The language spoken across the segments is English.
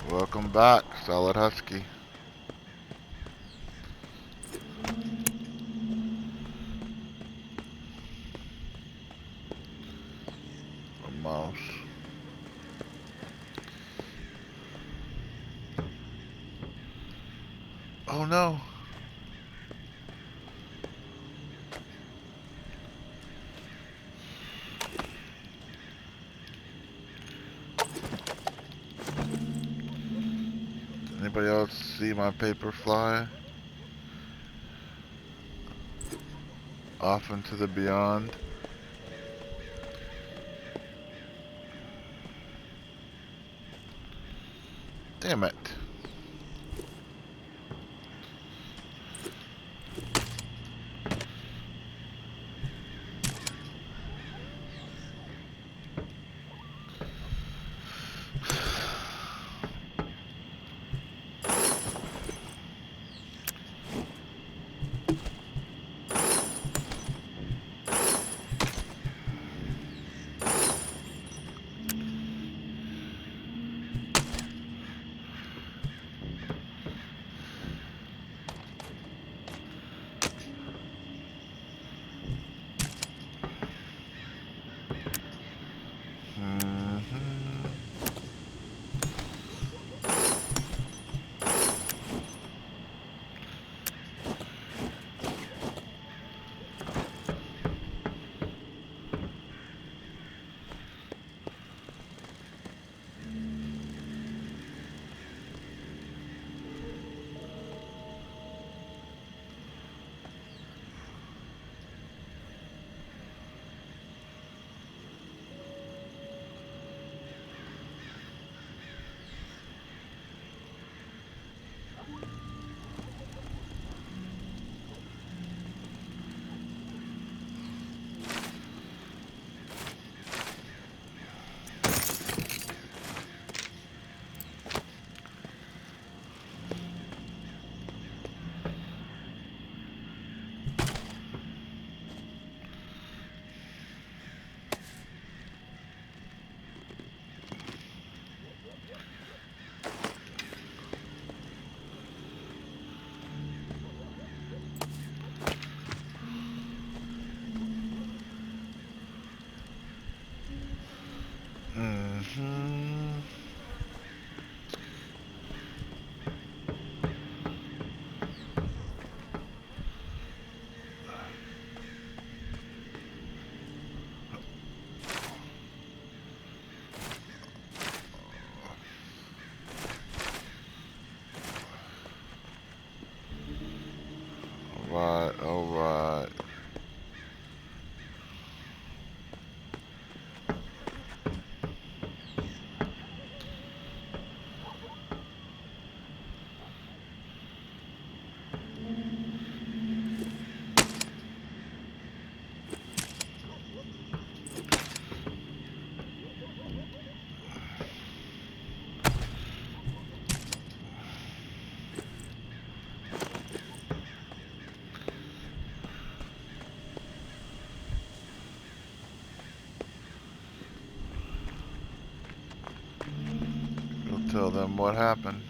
Welcome back, Solid Husky. A mouse. Oh no. Anybody else see my paper fly? Off into the beyond. Damn it. Mhm. Mhm. Alright, alright. Go tell them what happened.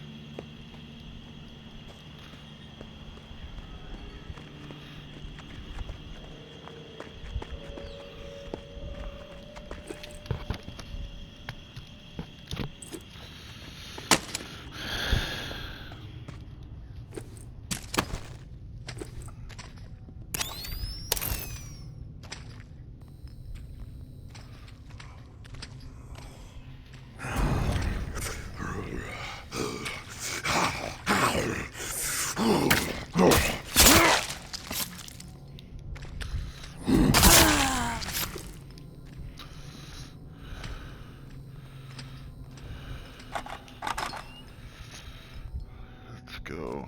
Let's go.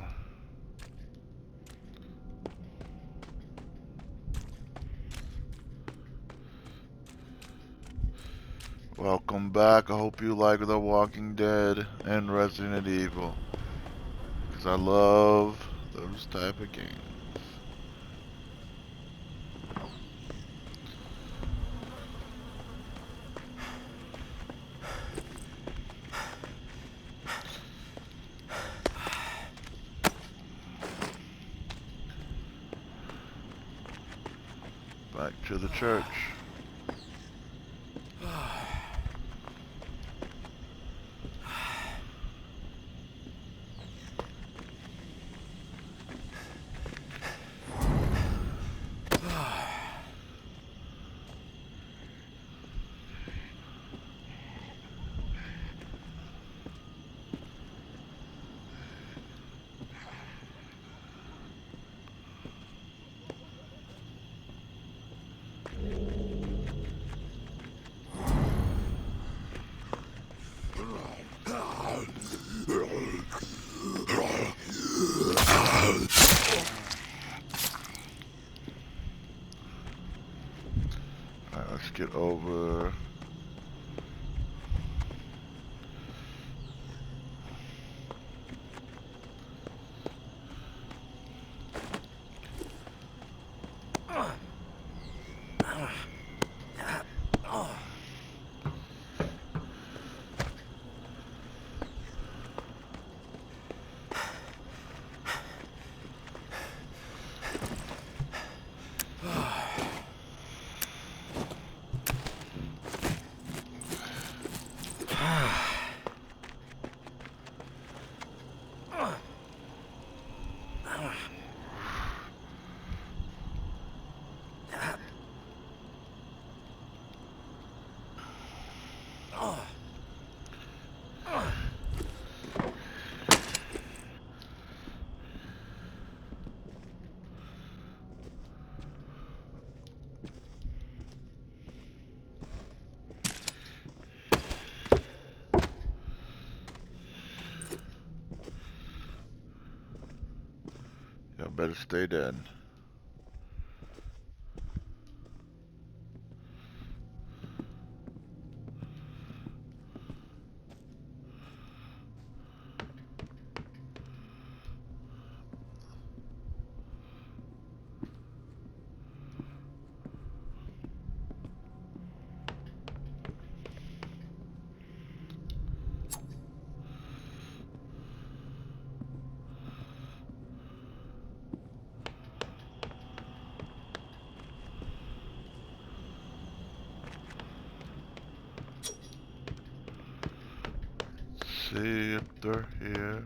Welcome back. I hope you like The Walking Dead and Resident Evil. Because I love those type of games. Back to the church. Alright, let's get over. Y'all better stay dead. See if they're here.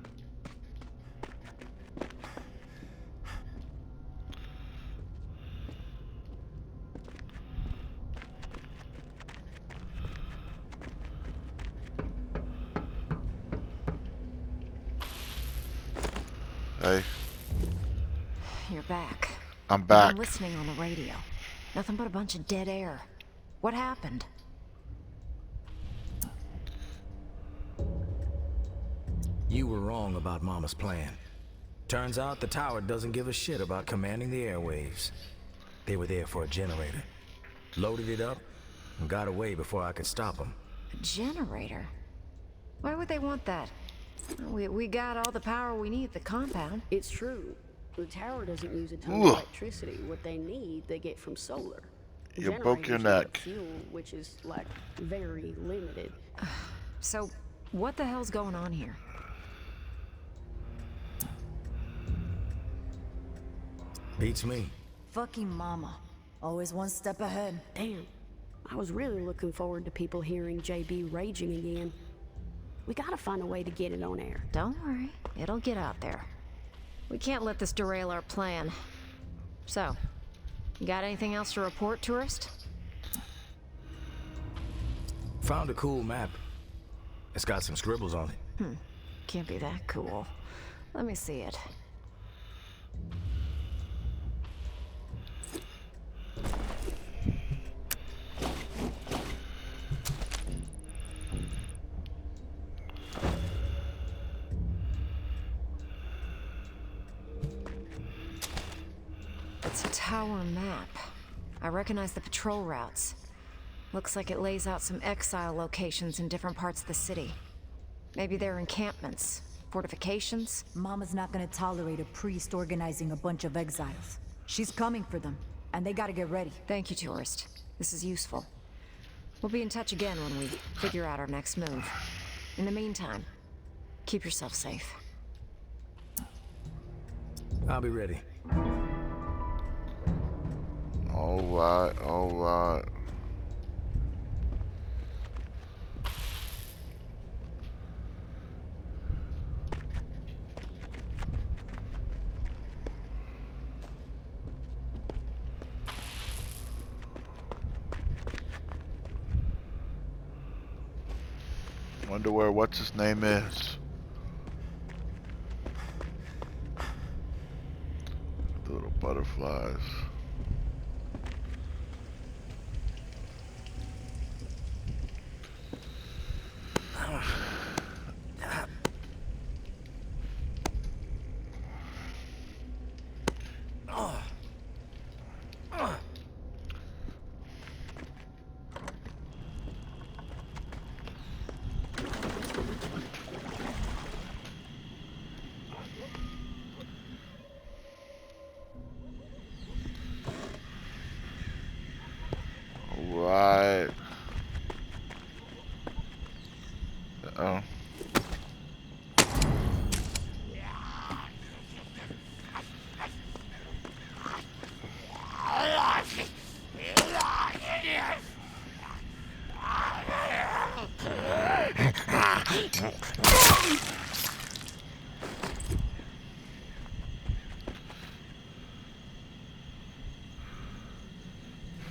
Hey. You're back. I'm back. I'm listening on the radio. Nothing but a bunch of dead air. What happened? You were wrong about Mama's plan. Turns out the tower doesn't give a shit about commanding the airwaves. They were there for a generator. Loaded it up and got away before I could stop them. A generator? Why would they want that? We got all the power we need at the compound. It's true. The tower doesn't use a ton Ooh. of electricity. What they need, they get from solar. You broke your Generators neck. use fuel, which is, like, very limited. So, what the hell's going on here? Beats me. Fucking mama. Always one step ahead. Damn. I was really looking forward to people hearing JB raging again. We gotta find a way to get it on air. Don't worry, it'll get out there. We can't let this derail our plan. So, you got anything else to report, tourist? Found a cool map. It's got some scribbles on it. Can't be that cool. Let me see it. It's a tower map. I recognize the patrol routes. Looks like it lays out some exile locations in different parts of the city. Maybe they're encampments, fortifications. Mama's not gonna tolerate a priest organizing a bunch of exiles. She's coming for them, and they gotta get ready. Thank you, tourist. This is useful. We'll be in touch again when we figure out our next move. In the meantime, keep yourself safe. I'll be ready. Alright, alright. Wonder where what's his name is. The little butterflies. Right. Uh-oh.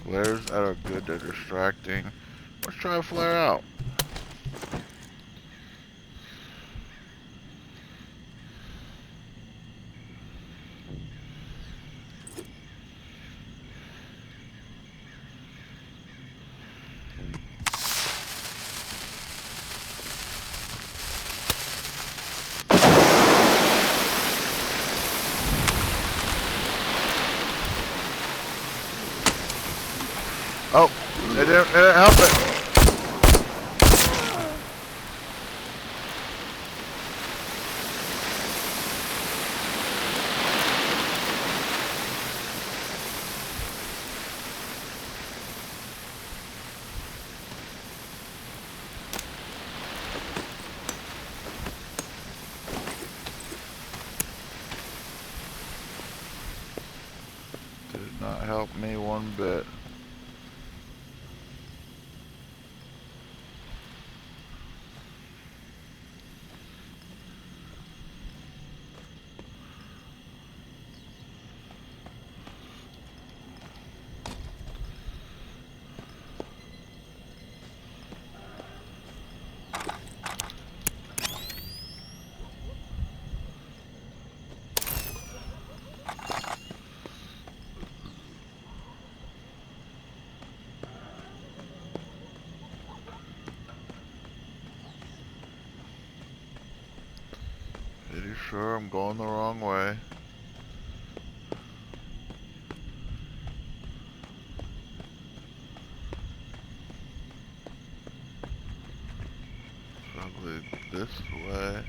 Flares that are good, they're distracting. Let's try a flare out. Oh, it didn't help it. Did not help me one bit. Pretty sure I'm going the wrong way. Probably this way.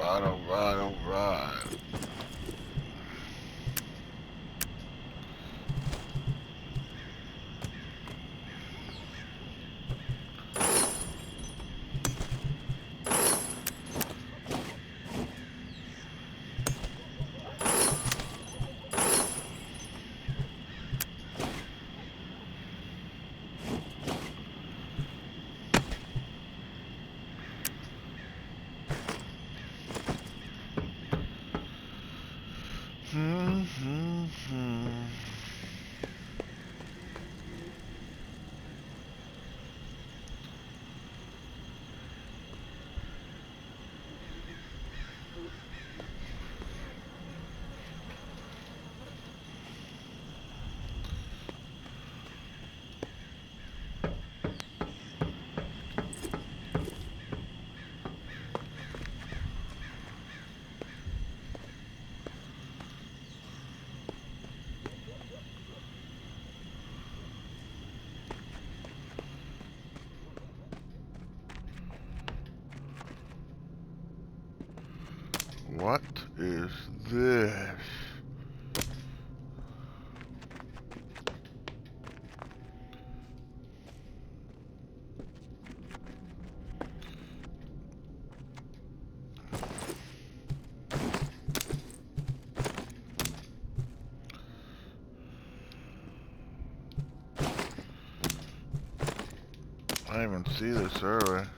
Alright. What is this? I didn't even see this earlier.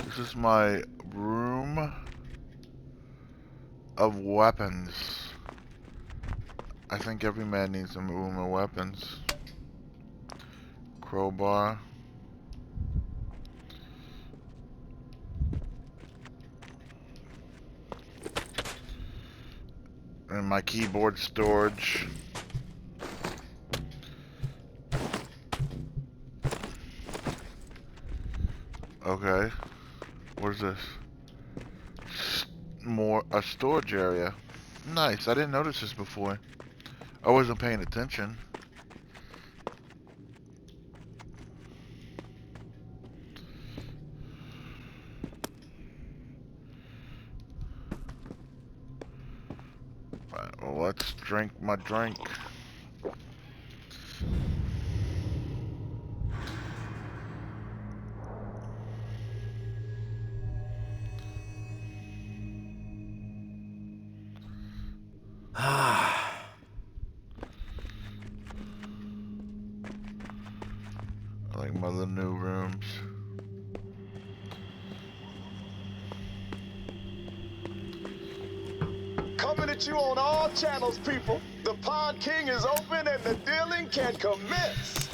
This is my room of weapons. I think every man needs a room of weapons. Crowbar. And my keyboard storage. Okay. What is this? A storage area. Nice. I didn't notice this before. I wasn't paying attention. Right, well, let's drink my drink. I like my other new rooms. Coming at you on all channels, people. The Pawn King is open and the dealing can commence.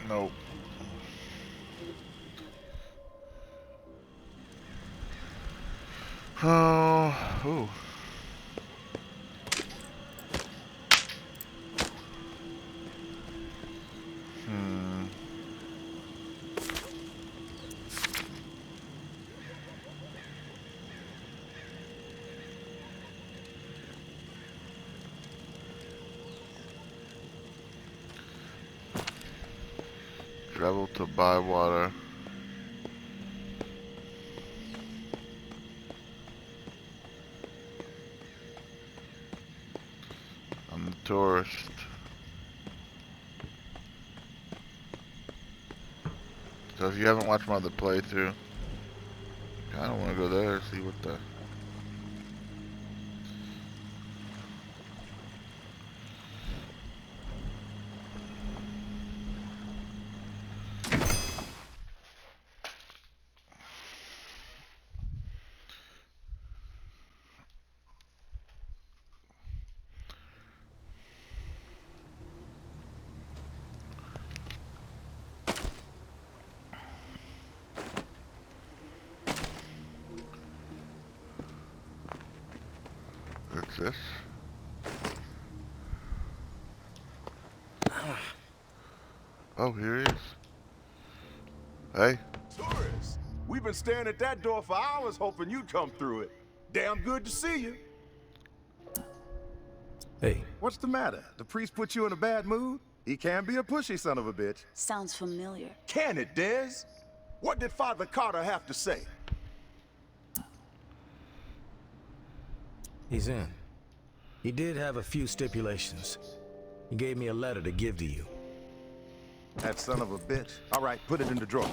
Nope. Oh, ooh. Travel to Bywater. I'm the tourist. So if you haven't watched my other playthrough, I don't want to go there and see what the... What's this? Oh, here he is. Hey. Tourists, we've been staring at that door for hours hoping you'd come through it. Damn good to see you. Hey, What's the matter? The priest put you in a bad mood? He can be a pushy son of a bitch. Sounds familiar. Can it, Dez? What did Father Carter have to say? he's in. He did have a few stipulations. He gave me a letter to give to you. That son of a bitch. All right, put it in the drawer.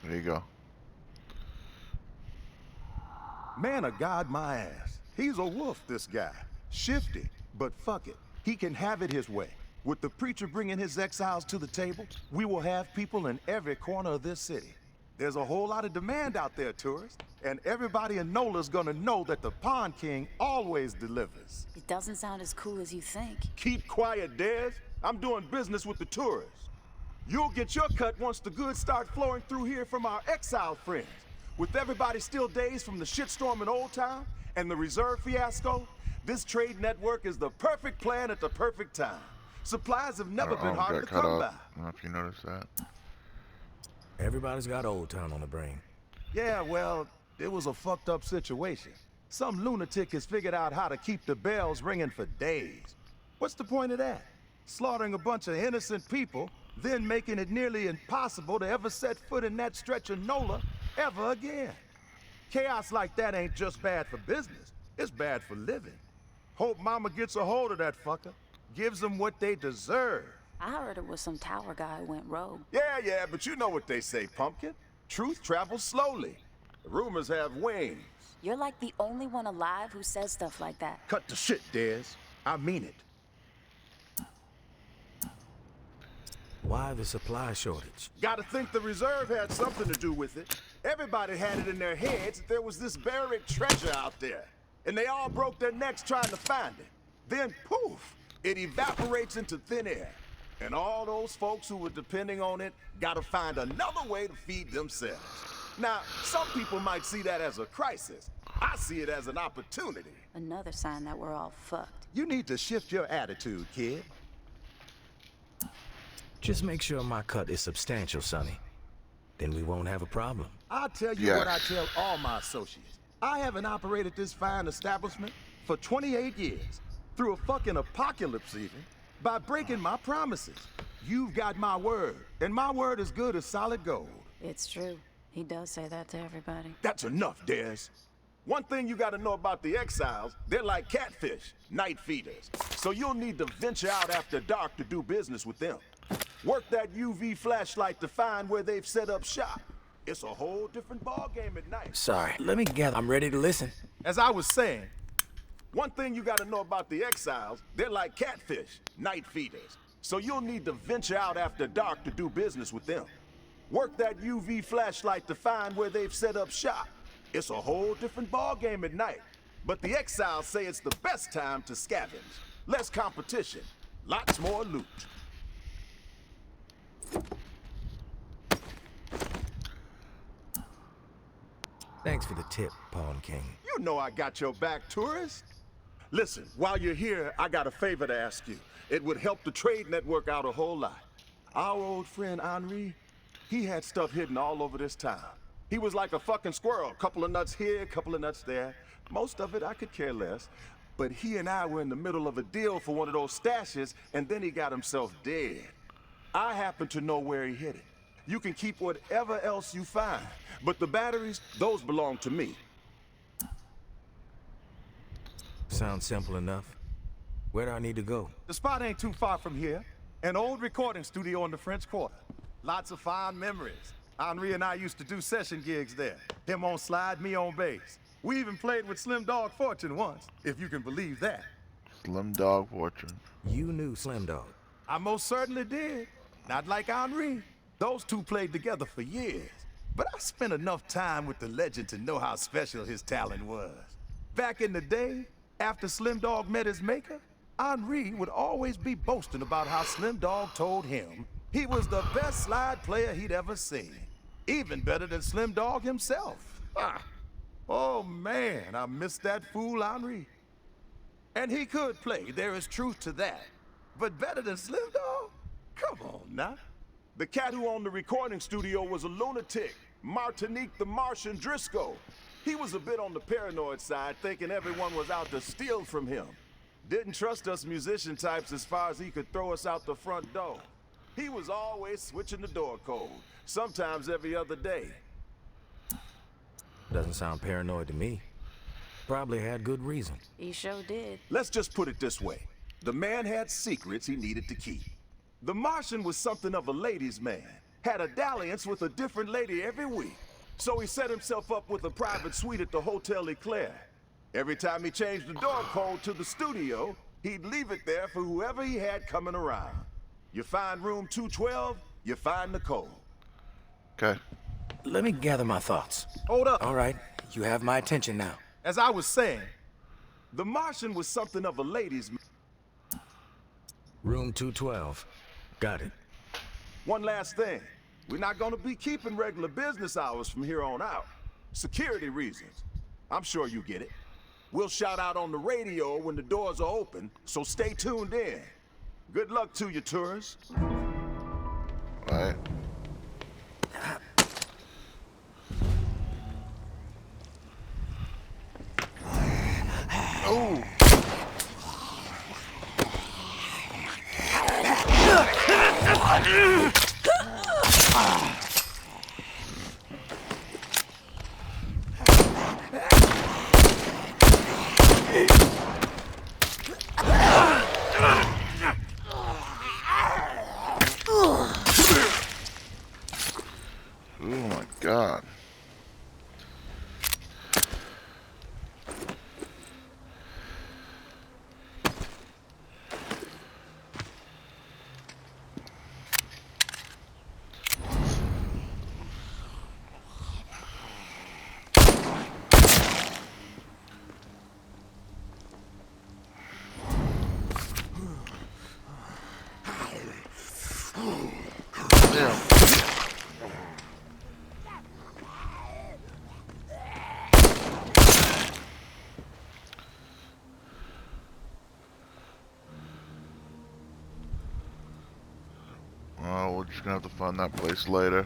There you go. Man of God, my ass. He's a wolf, this guy. Shifty, but fuck it. He can have it his way. With the preacher bringing his exiles to the table, we will have people in every corner of this city. There's a whole lot of demand out there, tourists, and everybody in NOLA's gonna know that the Pond King always delivers. It doesn't sound as cool as you think. Keep quiet, Dez. I'm doing business with the tourists. You'll get your cut once the goods start flowing through here from our exile friends. With everybody still dazed from the shitstorm in Old Town and the reserve fiasco, this trade network is the perfect plan at the perfect time. Supplies have never been harder to come by. I don't know if you noticed that. Everybody's got Old Town on the brain. Yeah, well, it was a fucked up situation. Some lunatic has figured out how to keep the bells ringing for days. What's the point of that? Slaughtering a bunch of innocent people, then making it nearly impossible to ever set foot in that stretch of NOLA ever again. Chaos like that ain't just bad for business, it's bad for living. Hope Mama gets a hold of that fucker, gives them what they deserve. I heard it was some tower guy who went rogue. Yeah, but you know what they say, Pumpkin. Truth travels slowly. Rumors have wings. You're like the only one alive who says stuff like that. Cut the shit, Dez. I mean it. Why the supply shortage? Gotta think the reserve had something to do with it. Everybody had it in their heads that there was this buried treasure out there. And they all broke their necks trying to find it. Then, poof, it evaporates into thin air. And all those folks who were depending on it gotta find another way to feed themselves. Now, some people might see that as a crisis. I see it as an opportunity. Another sign that we're all fucked. You need to shift your attitude, kid. Just make sure my cut is substantial, Sonny. Then we won't have a problem. I'll tell you what I tell all my associates. I haven't operated this fine establishment for 28 years, through a fucking apocalypse even, by breaking my promises. You've got my word, and my word is good as solid gold. It's true. He does say that to everybody. That's enough, Dez. One thing you gotta know about the exiles, they're like catfish, night feeders. So you'll need to venture out after dark to do business with them. Work that UV flashlight to find where they've set up shop. It's a whole different ballgame at night. Sorry, let me gather. I'm ready to listen. As I was saying, one thing you gotta know about the exiles, they're like catfish, night feeders. So you'll need to venture out after dark to do business with them. Work that UV flashlight to find where they've set up shop. It's a whole different ballgame at night. But the exiles say it's the best time to scavenge. Less competition, lots more loot. Thanks for the tip, Pawn King. You know I got your back, tourist. Listen, while you're here, I got a favor to ask you. It would help the trade network out a whole lot. Our old friend Henri, he had stuff hidden all over this town. He was like a fucking squirrel. Couple of nuts here, couple of nuts there. Most of it I could care less. But he and I were in the middle of a deal for one of those stashes, and then he got himself dead. I happen to know where he hid it. You can keep whatever else you find, but the batteries, those belong to me. Sounds simple enough. Where do I need to go? the spot ain't too far from here. An old recording studio in the French Quarter. Lots of fond memories. Henri and I used to do session gigs there. Him on slide, me on bass. We even played with Slim Dog Fortune once, if you can believe that. Slim Dog Fortune. You knew Slim Dog. I most certainly did. Not like Henri. Those two played together for years. But I spent enough time with the legend to know how special his talent was. Back in the day, after Slim Dog met his maker, Henri would always be boasting about how Slim Dog told him he was the best slide player he'd ever seen. Even better than Slim Dog himself. Ah. Oh man, I miss that fool Henri. And he could play, there is truth to that. But better than Slim Dog? Come on now. The cat who owned the recording studio was a lunatic, Martinique the Martian Driscoll. He was a bit on the paranoid side, thinking everyone was out to steal from him. Didn't trust us musician types as far as he could throw us out the front door. He was always switching the door code, sometimes every other day. Doesn't sound paranoid to me. Probably had good reason. He sure did. Let's just put it this way. The man had secrets he needed to keep. The Martian was something of a ladies' man, had a dalliance with a different lady every week. So he set himself up with a private suite at the Hotel Eclair. Every time he changed the door code to the studio, he'd leave it there for whoever he had coming around. You find room 212, you find the code. Okay. Let me gather my thoughts. Hold up. All right, you have my attention now. As I was saying, The Martian was something of a ladies' man. Room 212. Got it. One last thing. We're not gonna be keeping regular business hours from here on out. Security reasons. I'm sure you get it. We'll shout out on the radio when the doors are open, so stay tuned in. Good luck to you, tourists. Alright. Oh! Oh my God. Damn. Oh, we're just gonna have to find that place later.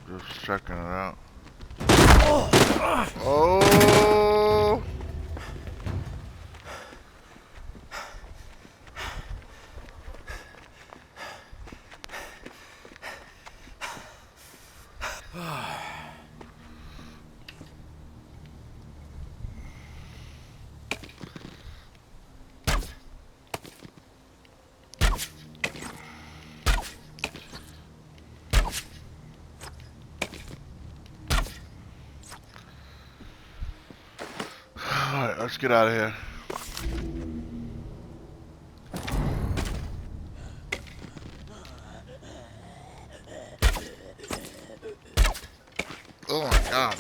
Just checking it out. Oh! let's get out of here. Oh my god.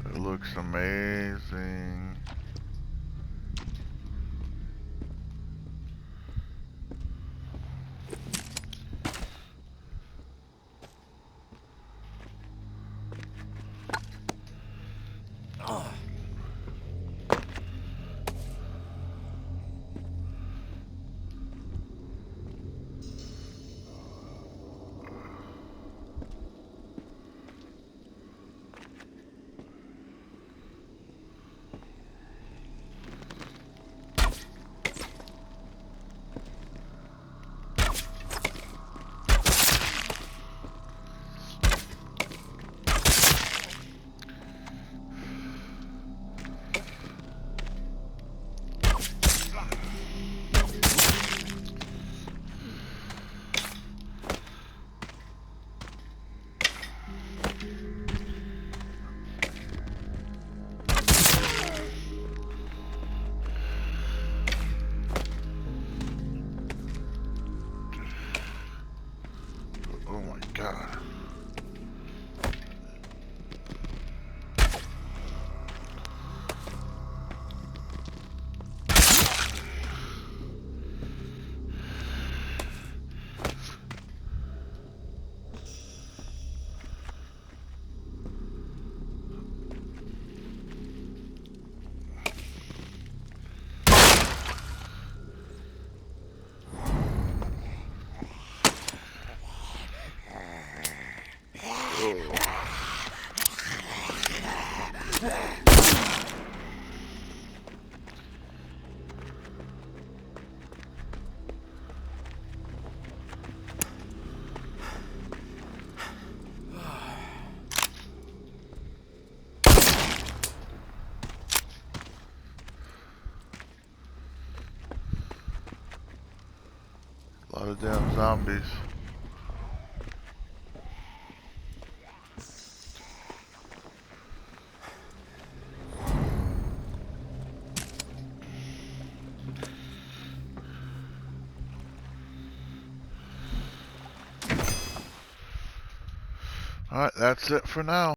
It looks amazing. Oh my god. A lot of damn zombies. Alright, that's it for now.